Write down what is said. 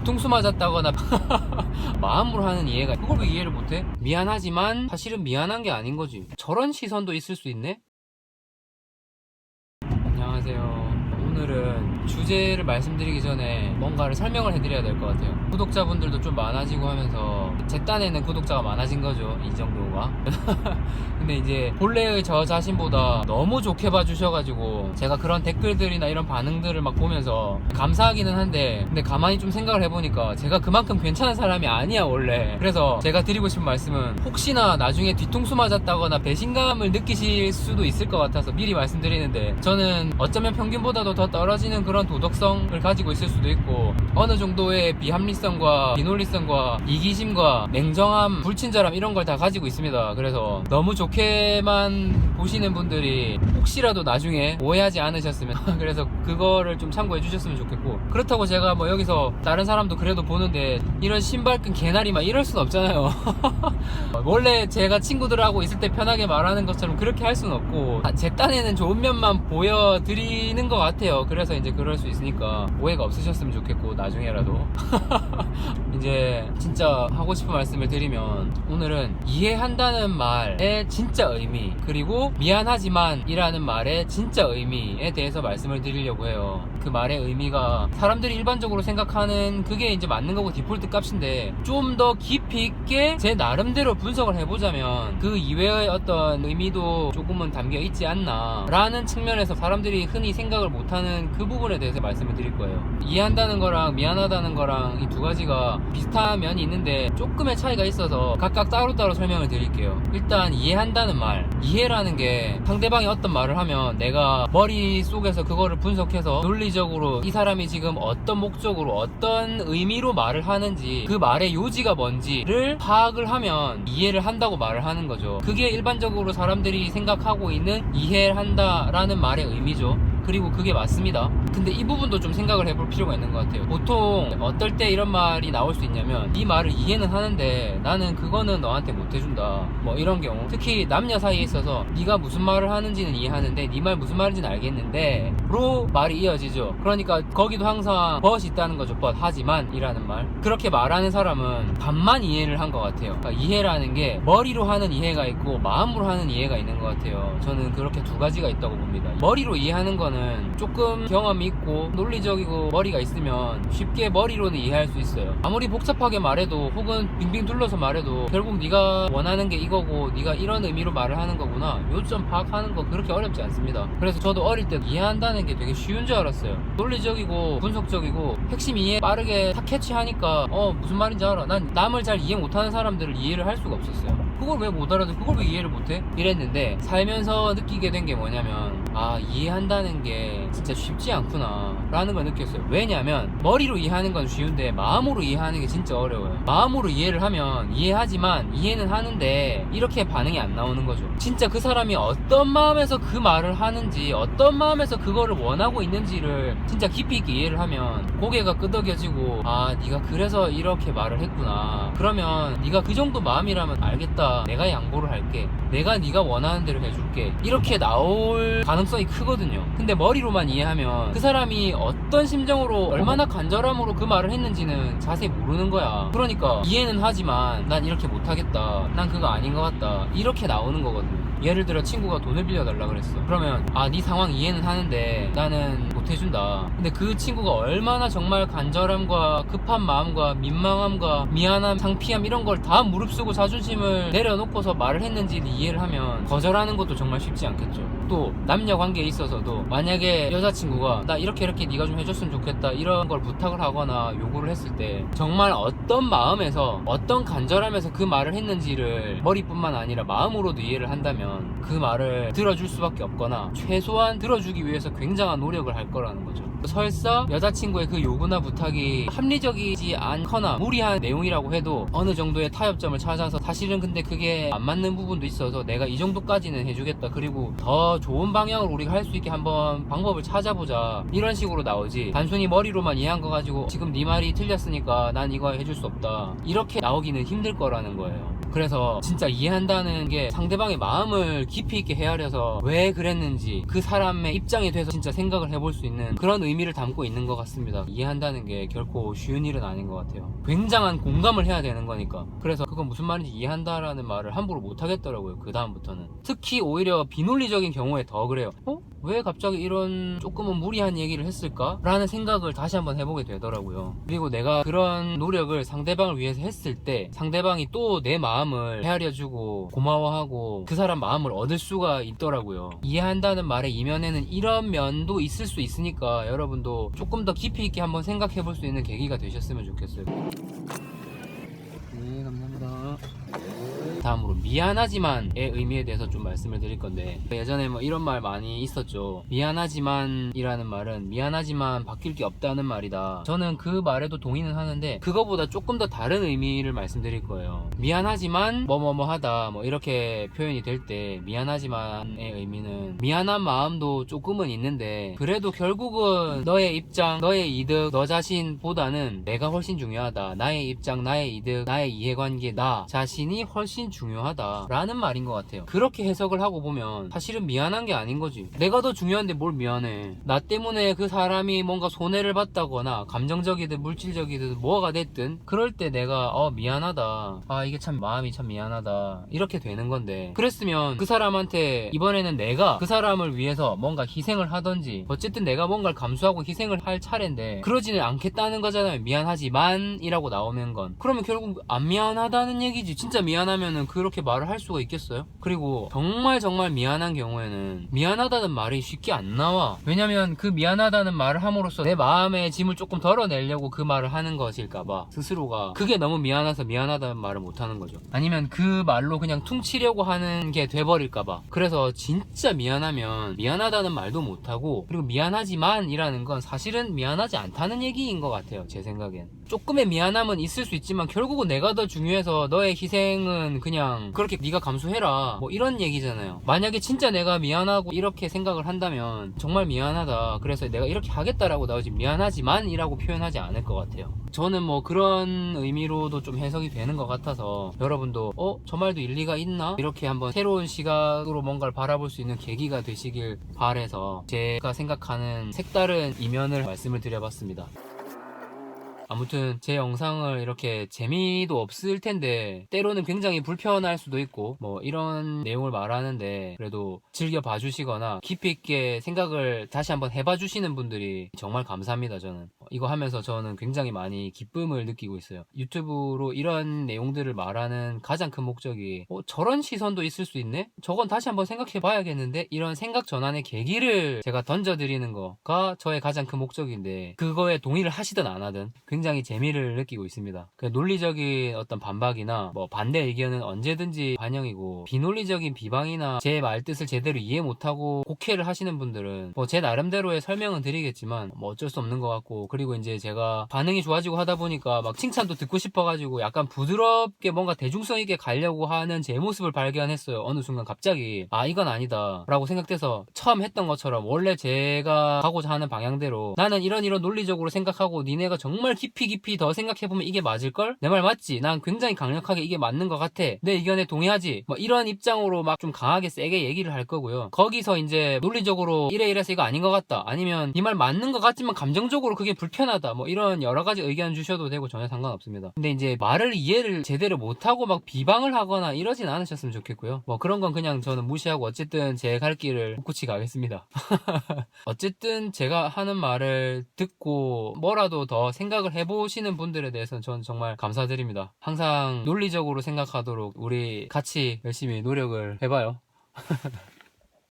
뒤통수 맞았다거나 마음으로 하는 이해가, 그걸 왜 이해를 못해? 미안하지만 사실은 미안한 게 아닌 거지. 저런 시선도 있을 수 있네? 안녕하세요. 오늘은 주제를 말씀드리기 전에 뭔가를 설명을 해드려야 될 것 같아요. 구독자분들도 좀 많아지고 하면서 제 딴에는 구독자가 많아진 거죠, 이 정도가. 근데 이제 본래의 저 자신보다 너무 좋게 봐주셔가지고 제가 그런 댓글들이나 이런 반응들을 막 보면서 감사하기는 한데, 근데 가만히 좀 생각을 해보니까 제가 그만큼 괜찮은 사람이 아니야 원래. 그래서 제가 드리고 싶은 말씀은, 혹시나 나중에 뒤통수 맞았다거나 배신감을 느끼실 수도 있을 것 같아서 미리 말씀드리는데, 저는 어쩌면 평균보다도 더 떨어지는 그런 도덕성을 가지고 있을 수도 있고, 어느 정도의 비합리성과 비논리성과 이기심과 냉정함, 불친절함, 이런 걸 다 가지고 있습니다. 그래서 너무 좋게만 보시는 분들이 혹시라도 나중에 오해하지 않으셨으면 그래서 그거를 좀 참고해 주셨으면 좋겠고, 그렇다고 제가 뭐 여기서 다른 사람도 그래도 보는데 이런 신발끈 개나리 막 이럴 순 없잖아요. 원래 제가 친구들하고 있을 때 편하게 말하는 것처럼 그렇게 할 수는 없고, 제 딴에는 좋은 면만 보여드리는 것 같아요. 그래서 이제 그럴 수 있으니까 오해가 없으셨으면 좋겠고, 나중에라도. 이제 진짜 하고 싶은 말씀을 드리면, 오늘은 이해한다는 말의 진짜 의미, 그리고 미안하지만 이라는 말의 진짜 의미에 대해서 말씀을 드리려고 해요. 그 말의 의미가 사람들이 일반적으로 생각하는 그게 이제 맞는 거고 디폴트 값인데, 좀 더 깊이 있게 제 나름대로 분석을 해보자면 그 이외의 어떤 의미도 조금은 담겨 있지 않나 라는 측면에서 사람들이 흔히 생각을 못하는 그 부분에 대해서 말씀을 드릴 거예요. 이해한다는 거랑 미안하다는 거랑 이 두 가지가 비슷한 면이 있는데 조금의 차이가 있어서 각각 따로따로 설명을 드릴게요. 일단 이해한다는 말, 이해라는 게 상대방이 어떤 말을 하면 내가 머릿속에서 그거를 분석해서 논리적으로 이 사람이 지금 어떤 목적으로 어떤 의미로 말을 하는지, 그 말의 요지가 뭔지를 파악을 하면 이해를 한다고 말을 하는 거죠. 그게 일반적으로 사람들이 생각하고 있는 이해한다라는 말의 의미죠. 그리고 그게 맞습니다. 근데 이 부분도 좀 생각을 해볼 필요가 있는 것 같아요. 보통 어떨 때 이런 말이 나올 수 있냐면, 이 말을 이해는 하는데 나는 그거는 너한테 못 해준다, 뭐 이런 경우. 특히 남녀 사이에 있어서 네가 무슨 말을 하는지는 이해하는데 네 말 무슨 말인지는 알겠는데 로 말이 이어지죠. 그러니까 거기도 항상 but 있다는 거죠. but, 하지만 이라는 말. 그렇게 말하는 사람은 반만 이해를 한 것 같아요. 그러니까 이해라는 게 머리로 하는 이해가 있고 마음으로 하는 이해가 있는 것 같아요. 저는 그렇게 두 가지가 있다고 봅니다. 머리로 이해하는 건 조금 경험이 있고 논리적이고 머리가 있으면 쉽게 머리로는 이해할 수 있어요. 아무리 복잡하게 말해도 혹은 빙빙 둘러서 말해도 결국 네가 원하는 게 이거고 네가 이런 의미로 말을 하는 거구나, 요점 파악하는 거 그렇게 어렵지 않습니다. 그래서 저도 어릴 때 이해한다는 게 되게 쉬운 줄 알았어요. 논리적이고 분석적이고 핵심 이해 빠르게 다 캐치하니까 무슨 말인지 알아. 난 남을 잘 이해 못하는 사람들을 이해를 할 수가 없었어요. 그걸 왜 못 알아듣고 그걸 왜 이해를 못해? 이랬는데 살면서 느끼게 된 게 뭐냐면, 이해한다는 게 진짜 쉽지 않구나 라는 걸 느꼈어요. 왜냐면 머리로 이해하는 건 쉬운데 마음으로 이해하는 게 진짜 어려워요. 마음으로 이해를 하면 이해하지만 이해는 하는데 이렇게 반응이 안 나오는 거죠. 진짜 그 사람이 어떤 마음에서 그 말을 하는지, 어떤 마음에서 그거를 원하고 있는지를 진짜 깊이 있게 이해를 하면 고개가 끄덕여지고, 네가 그래서 이렇게 말을 했구나, 그러면 네가 그 정도 마음이라면 알겠다, 내가 양보를 할게, 내가 네가 원하는 대로 해줄게, 이렇게 나올 가능성이 크거든요. 근데 머리로만 이해하면 그 사람이 어떤 심정으로 얼마나 간절함으로 그 말을 했는지는 자세히 모르는 거야. 그러니까 이해는 하지만 난 이렇게 못하겠다, 난 그거 아닌 것 같다, 이렇게 나오는 거거든요. 예를 들어 친구가 돈을 빌려달라 그랬어. 그러면 네 상황 이해는 하는데 나는 못해준다. 근데 그 친구가 얼마나 정말 간절함과 급한 마음과 민망함과 미안함, 창피함 이런 걸 다 무릅쓰고 자존심을 내려놓고서 말을 했는지 이해를 하면 거절하는 것도 정말 쉽지 않겠죠. 또 남녀 관계에 있어서도 만약에 여자친구가 나 이렇게 네가 좀 해줬으면 좋겠다 이런 걸 부탁을 하거나 요구를 했을 때 정말 어떤 마음에서 어떤 간절함에서 그 말을 했는지를 머리뿐만 아니라 마음으로도 이해를 한다면 그 말을 들어줄 수밖에 없거나 최소한 들어주기 위해서 굉장한 노력을 할 거라는 거죠. 설사 여자친구의 그 요구나 부탁이 합리적이지 않거나 무리한 내용이라고 해도 어느 정도의 타협점을 찾아서 사실은 근데 그게 안 맞는 부분도 있어서 내가 이 정도까지는 해주겠다, 그리고 더 좋은 방향으로 우리가 할 수 있게 한번 방법을 찾아보자, 이런 식으로 나오지, 단순히 머리로만 이해한 거 가지고 지금 네 말이 틀렸으니까 난 이거 해줄 수 없다, 이렇게 나오기는 힘들 거라는 거예요. 그래서 진짜 이해한다는 게 상대방의 마음을 깊이 있게 헤아려서 왜 그랬는지 그 사람의 입장이 돼서 진짜 생각을 해볼 수 있는 그런 의미를 담고 있는 것 같습니다. 이해한다는 게 결코 쉬운 일은 아닌 것 같아요. 굉장한 공감을 해야 되는 거니까. 그래서 그건 무슨 말인지 이해한다라는 말을 함부로 못 하겠더라고요. 그 다음부터는. 특히 오히려 비논리적인 경우에 더 그래요. 왜 갑자기 이런 조금은 무리한 얘기를 했을까? 라는 생각을 다시 한번 해보게 되더라고요. 그리고 내가 그런 노력을 상대방을 위해서 했을 때 상대방이 또 내 마음을 헤아려주고 고마워하고 그 사람 마음을 얻을 수가 있더라고요. 이해한다는 말의 이면에는 이런 면도 있을 수 있으니까 여러분도 조금 더 깊이 있게 한번 생각해 볼 수 있는 계기가 되셨으면 좋겠어요. 네, 감사합니다. 다음으로 미안하지만의 의미에 대해서 좀 말씀을 드릴 건데, 예전에 뭐 이런 말 많이 있었죠. 미안하지만 이라는 말은 미안하지만 바뀔 게 없다는 말이다. 저는 그 말에도 동의는 하는데 그거보다 조금 더 다른 의미를 말씀드릴 거예요. 미안하지만 뭐뭐뭐 하다 뭐 이렇게 표현이 될 때 미안하지만의 의미는 미안한 마음도 조금은 있는데 그래도 결국은 너의 입장, 너의 이득, 너 자신보다는 내가 훨씬 중요하다. 나의 입장, 나의 이득, 나의 이해관계, 나 자신이 훨씬 중요하다 라는 말인 것 같아요. 그렇게 해석을 하고 보면 사실은 미안한 게 아닌 거지. 내가 더 중요한데 뭘 미안해. 나 때문에 그 사람이 뭔가 손해를 봤다거나 감정적이든 물질적이든 뭐가 됐든 그럴 때 내가 미안하다, 이게 참 마음이 참 미안하다 이렇게 되는 건데, 그랬으면 그 사람한테 이번에는 내가 그 사람을 위해서 뭔가 희생을 하던지 어쨌든 내가 뭔가를 감수하고 희생을 할 차례인데 그러지는 않겠다는 거잖아요. 미안하지만 이라고 나오는 건. 그러면 결국 안 미안하다는 얘기지. 진짜 미안하면은 그렇게 말을 할 수가 있겠어요? 그리고 정말 미안한 경우에는 미안하다는 말이 쉽게 안 나와. 왜냐면 그 미안하다는 말을 함으로써 내 마음의 짐을 조금 덜어내려고 그 말을 하는 것일까봐 스스로가 그게 너무 미안해서 미안하다는 말을 못하는 거죠. 아니면 그 말로 그냥 퉁치려고 하는 게 돼버릴까봐. 그래서 진짜 미안하면 미안하다는 말도 못하고, 그리고 미안하지만 이라는 건 사실은 미안하지 않다는 얘기인 것 같아요. 제 생각엔 조금의 미안함은 있을 수 있지만 결국은 내가 더 중요해서 너의 희생은 그냥 그렇게 네가 감수해라 뭐 이런 얘기잖아요. 만약에 진짜 내가 미안하고 이렇게 생각을 한다면 정말 미안하다, 그래서 내가 이렇게 하겠다라고 나오지 미안하지만 이라고 표현하지 않을 것 같아요. 저는 뭐 그런 의미로도 좀 해석이 되는 것 같아서 여러분도 저 말도 일리가 있나? 이렇게 한번 새로운 시각으로 뭔가를 바라볼 수 있는 계기가 되시길 바라서 제가 생각하는 색다른 이면을 말씀을 드려봤습니다. 아무튼 제 영상을 이렇게 재미도 없을 텐데 때로는 굉장히 불편할 수도 있고 뭐 이런 내용을 말하는데 그래도 즐겨 봐주시거나 깊이 있게 생각을 다시 한번 해봐 주시는 분들이 정말 감사합니다. 저는 이거 하면서 저는 굉장히 많이 기쁨을 느끼고 있어요. 유튜브로 이런 내용들을 말하는 가장 큰 목적이 저런 시선도 있을 수 있네? 저건 다시 한번 생각해 봐야겠는데? 이런 생각 전환의 계기를 제가 던져드리는 거가 저의 가장 큰 목적인데, 그거에 동의를 하시든 안 하든 굉장히 재미를 느끼고 있습니다. 논리적인 어떤 반박이나 뭐 반대 의견은 언제든지 반영이고, 비논리적인 비방이나 제 말뜻을 제대로 이해 못하고 곡해를 하시는 분들은 뭐 제 나름대로의 설명은 드리겠지만 뭐 어쩔 수 없는 것 같고, 그리고 이제 제가 반응이 좋아지고 하다 보니까 막 칭찬도 듣고 싶어가지고 약간 부드럽게 뭔가 대중성 있게 가려고 하는 제 모습을 발견했어요. 어느 순간 갑자기 이건 아니다 라고 생각돼서 처음 했던 것처럼 원래 제가 가고자 하는 방향대로 나는 이런 논리적으로 생각하고 니네가 정말 깊이 더 생각해보면 이게 맞을걸? 내 말 맞지? 난 굉장히 강력하게 이게 맞는 것 같아. 내 의견에 동의하지? 뭐 이런 입장으로 막 좀 강하게 세게 얘기를 할 거고요. 거기서 이제 논리적으로 이래서 이거 아닌 것 같다, 아니면 이 말 맞는 것 같지만 감정적으로 그게 불편하다, 뭐 이런 여러 가지 의견 주셔도 되고 전혀 상관없습니다. 근데 이제 말을 이해를 제대로 못하고 막 비방을 하거나 이러진 않으셨으면 좋겠고요. 뭐 그런 건 그냥 저는 무시하고 어쨌든 제 갈 길을 꿋꿋이 가겠습니다. 어쨌든 제가 하는 말을 듣고 뭐라도 더 생각을 해보시는 분들에 대해서는 저는 정말 감사드립니다. 항상 논리적으로 생각하도록 우리 같이 열심히 노력을 해봐요.